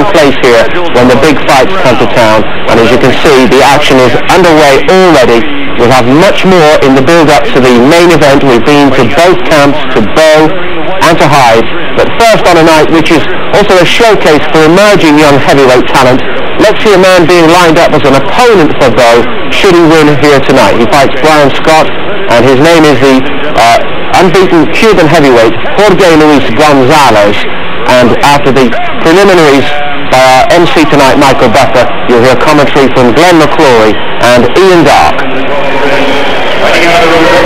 in place here when the big fights come to town. And as you can see, the action is underway already. We'll have much more in the build-up to the main event. We've been to both camps, to Bow and to Hyde. But first on a night which is also a showcase for emerging young heavyweight talent, let's see a man being lined up as an opponent for Bow should he win here tonight. He fights Bryan Scott, and his name is the unbeaten Cuban heavyweight Jorge Gonzalez. And after the preliminaries by our MC tonight, Michael Buffer, you'll hear commentary from Glenn McClory and Ian Dark.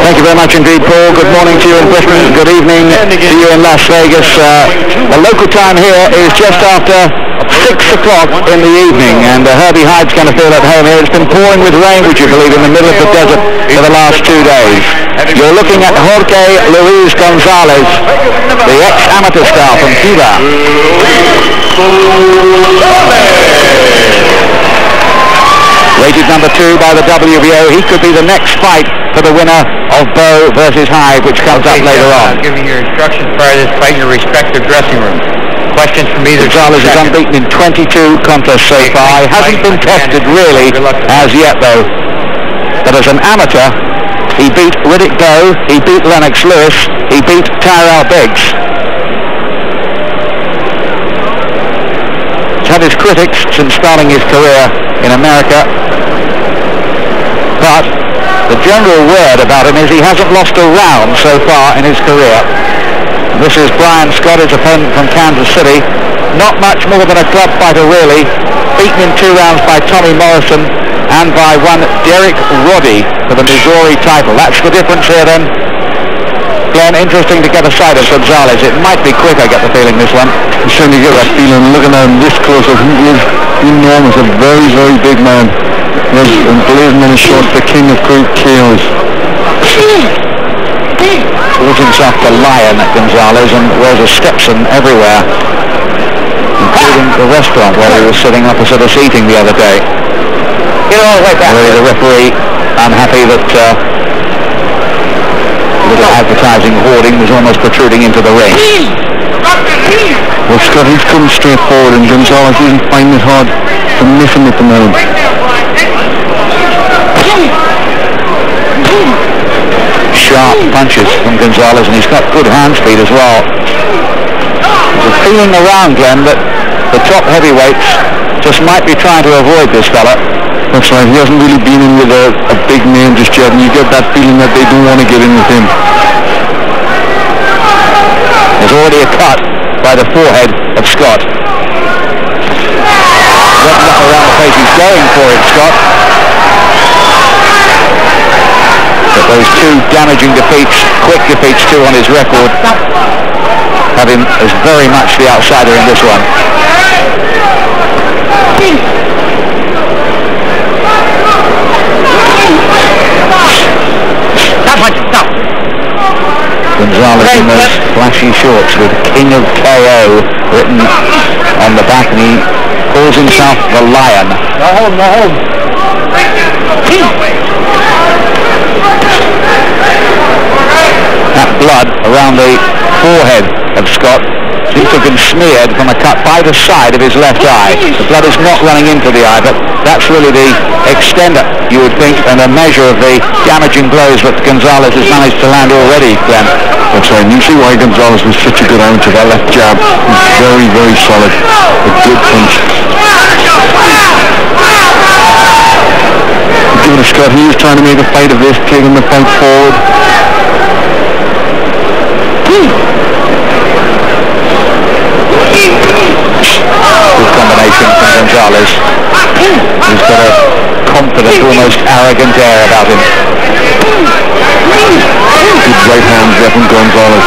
Thank you very much indeed, Paul. Good morning to you in Britain. Good evening to you in Las Vegas. The local time here is just after 6 o'clock in the evening, and Herbie Hyde's going to feel at home here. It's been pouring with rain, would you believe, in the middle of the desert for the last 2 days. You're looking at Jorge Gonzalez, the ex-amateur star from Cuba. Rated number 2 by the WBO. He could be the next fight for the winner of Bow versus Hyde, which comes up later on. Giving your instructions prior to this fight in your respective dressing rooms. Questions from either. Gonzalez is unbeaten in 22 contests so far. He hasn't been tested really as yet, though. But as an amateur, he beat Riddick Bowe, he beat Lennox Lewis, he beat Tyrell Biggs. He's had his critics since starting his career in America, but the general word about him is he hasn't lost a round so far in his career. This is Bryan Scott, his opponent from Kansas City. Not much more than a club fighter, really. Beaten in 2 rounds by Tommy Morrison and by one Derek Roddy for the Missouri title. That's the difference here then. Glenn, interesting to get a sight of Gonzalez. It might be quick, I get the feeling, this one. You certainly get that feeling looking at him this close. He is enormous, a very, very big man. Yes, and blazing on his shorts, the king of great KOs. Calls himself the Lion, Gonzalez, and wears a Stetson everywhere, including the restaurant where he was sitting opposite us eating the other day. Get all the way back. The referee unhappy that little advertising hoarding was almost protruding into the ring. Well, Scott, he's coming straight forward, and Gonzalez isn't finding it hard to miss him at the moment. Sharp punches from Gonzalez, and he's got good hand speed as well. There's a feeling around, Glenn, that the top heavyweights just might be trying to avoid this fella. That's right, he hasn't really been in with a big name just yet, and you get that feeling that they do want to get in with him. There's already a cut by the forehead of Scott. Red knuckle around the face, he's going for it, Scott. But those 2 damaging defeats, quick defeats too on his record, have him as very much the outsider in this one. Gonzalez in those flashy shorts with King of KO written on the back, and he calls himself the Lion. No hold. That blood around the forehead of Scott seems to have been smeared from a cut by the side of his left eye. The blood is not running into the eye, but that's really the extent, you would think, and a measure of the damaging blows that Gonzalez has managed to land already, Glenn. That's right, and you see why Gonzalez was such a good amateur. That left jab was very, very solid. A good punch. Given to Scott, he was trying to make a fight of this, taking the fight forward. Good combination from Gonzalez. He's got a confident, almost arrogant air about him. Good right hands there from Gonzalez.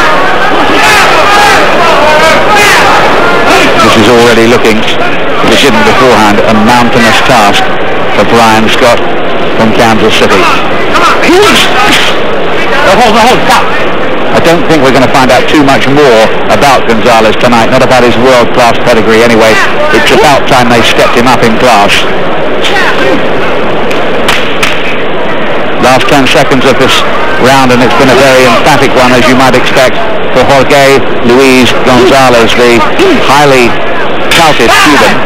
This is already looking, if it didn't beforehand, a mountainous task for Bryan Scott from Kansas City. Hold, stop. I don't think we're going to find out too much more about Gonzalez tonight, not about his world-class pedigree anyway. It's about time they stepped him up in class. Last 10 seconds of this round, and it's been a very emphatic one, as you might expect, for Jorge Luis Gonzalez, the highly touted Cuban.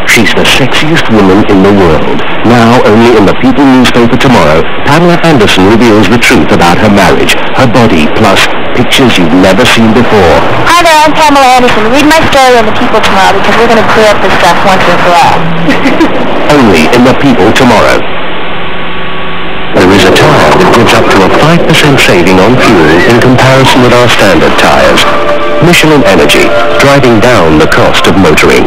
She's the sexiest woman in the world. Now, only in the People newspaper tomorrow, Pamela Anderson reveals the truth about her marriage, her body, plus pictures you've never seen before. Hi there, I'm Pamela Anderson. Read my story in the People tomorrow because we're going to clear up this stuff once and for all. Only in the People tomorrow. There is a tire that gives up to a 5% saving on fuel in comparison with our standard tires. Michelin Energy, driving down the cost of motoring.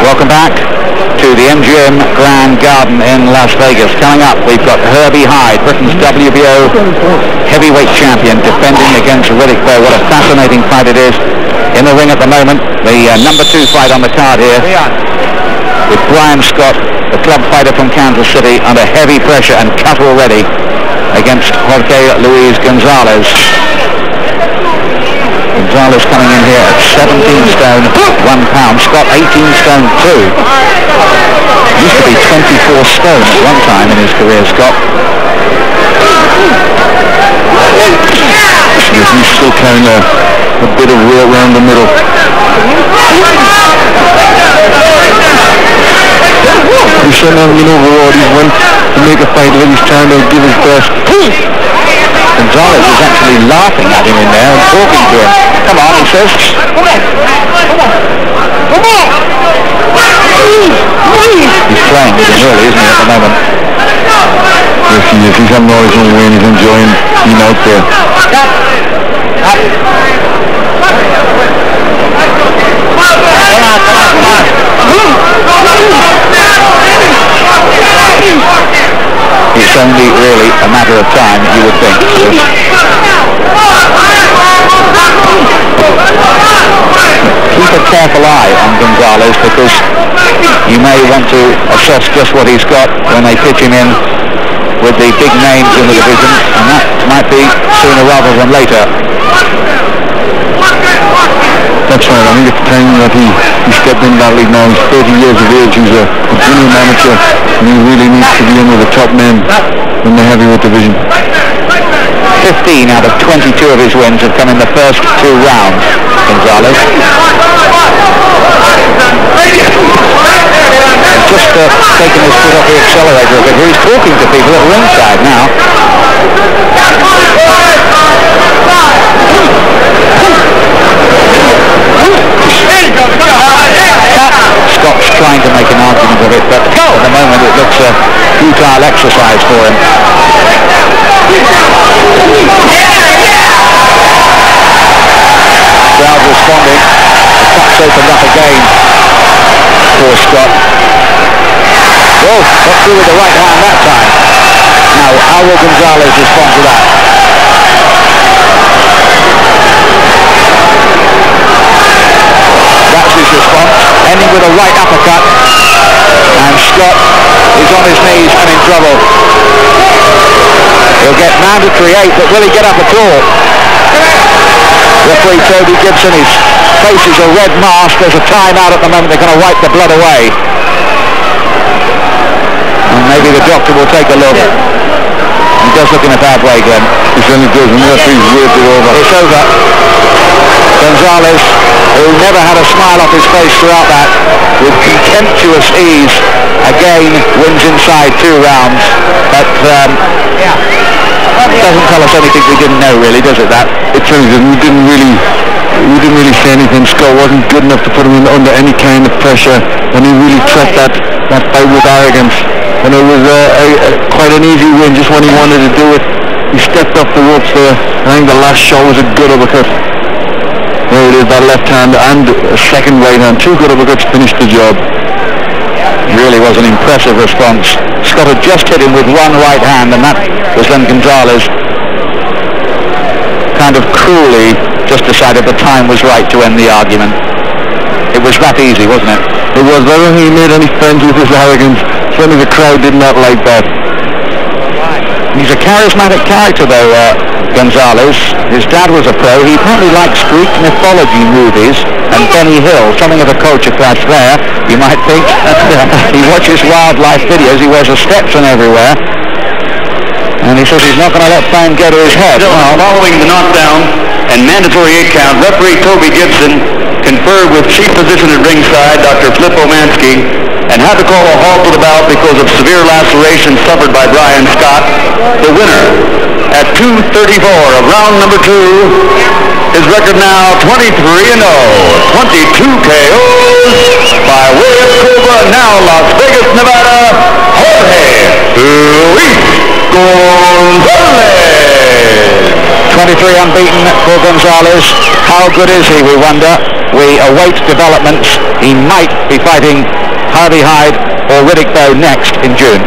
Welcome back to the MGM Grand Garden in Las Vegas. Coming up, we've got Herbie Hyde, Britain's WBO heavyweight champion, defending against Riddick Bowe. What a fascinating fight it is. In the ring at the moment, the number 2 fight on the card here, with Bryan Scott, the club fighter from Kansas City, under heavy pressure and cut already against Jorge Luis Gonzalez. Gonzalez coming in here at 17 stone 1 pound. Scott 18 stone 2. Used to be 24 stone at one time in his career, Scott. He's still carrying a bit of weight around the middle. He's showing him, overall, he's went to make a fight with his time to give his best. Gonzalez is actually laughing at him in there and talking to him. Come on, he says. Come on. He's playing with him, really, isn't he, at the moment? Yes, he is. He's having all his own way and he's enjoying being out there. It's only really a matter of time, you would think. Keep a careful eye on Gonzalez because you may want to assess just what he's got when they pitch him in with the big names in the division, and that might be sooner rather than later. That's right. I think it's time that he stepped in that league now. He's 30 years of age. He's a brilliant amateur, and he really needs to be in with the top men in the heavyweight division. 15 out of 22 of his wins have come in the first 2 rounds, Gonzalez. Just taking his foot off the accelerator a bit. He's talking to people at ringside now. Scott's trying to make an argument of it, but at the moment it looks a futile exercise for him. Crowd responding. The cup's opened up again for Scott. Whoa, got through with the right hand that time. Now, how will Gonzalez respond to that? That's his response, ending with a right uppercut, and Scott is on his knees and in trouble. He'll get mandatory 8, but will he get up at all? Referee Toby Gibson, his face is a red mask. There's a timeout at the moment. They're going to wipe the blood away. And maybe the doctor will take a look. He does look in a bad way, Glenn. He certainly does, and the referee's waved it over. It's over. Gonzalez, who never had a smile off his face throughout that, with contemptuous ease, again wins inside 2 rounds. But it doesn't tell us anything we didn't know, really, does it? That it certainly didn't. We didn't really say anything. Scott wasn't good enough to put him under any kind of pressure, and he really treated that fight with arrogance. And it was quite an easy win just when he wanted to do it. He stepped up the ropes there. I think the last shot was a good uppercut. There it is, that left hand and a second right hand. 2 good uppercuts finished the job. really was an impressive response. Scott had just hit him with 1 right hand, and that was when Gonzalez kind of cruelly just decided the time was right to end the argument. It was that easy, wasn't it? It was. I don't think he made any friends with his arrogance. Certainly the crowd did not like that. He's a charismatic character, though, Gonzalez. His dad was a pro. He apparently likes Greek mythology movies and Benny Hill, something of a culture clash there, you might think. He watches wildlife videos. He wears a Stetson everywhere. And he says he's not going to let Bryan go to his head. Well, following the knockdown and mandatory 8 count, referee Toby Gibson conferred with chief physician at ringside, Dr. Flip Omansky, and had to call a halt to the bout because of severe lacerations suffered by Bryan Scott. The winner at 2:34 of round number 2, his record now 23-0, 22 KOs by way of Cobra, now Las Vegas, Nevada, Jorge Luis Gonzalez. 23 unbeaten for Gonzalez. How good is he, we wonder? We await developments. He might be fighting Harvey Hyde or Riddick Bowe next in June.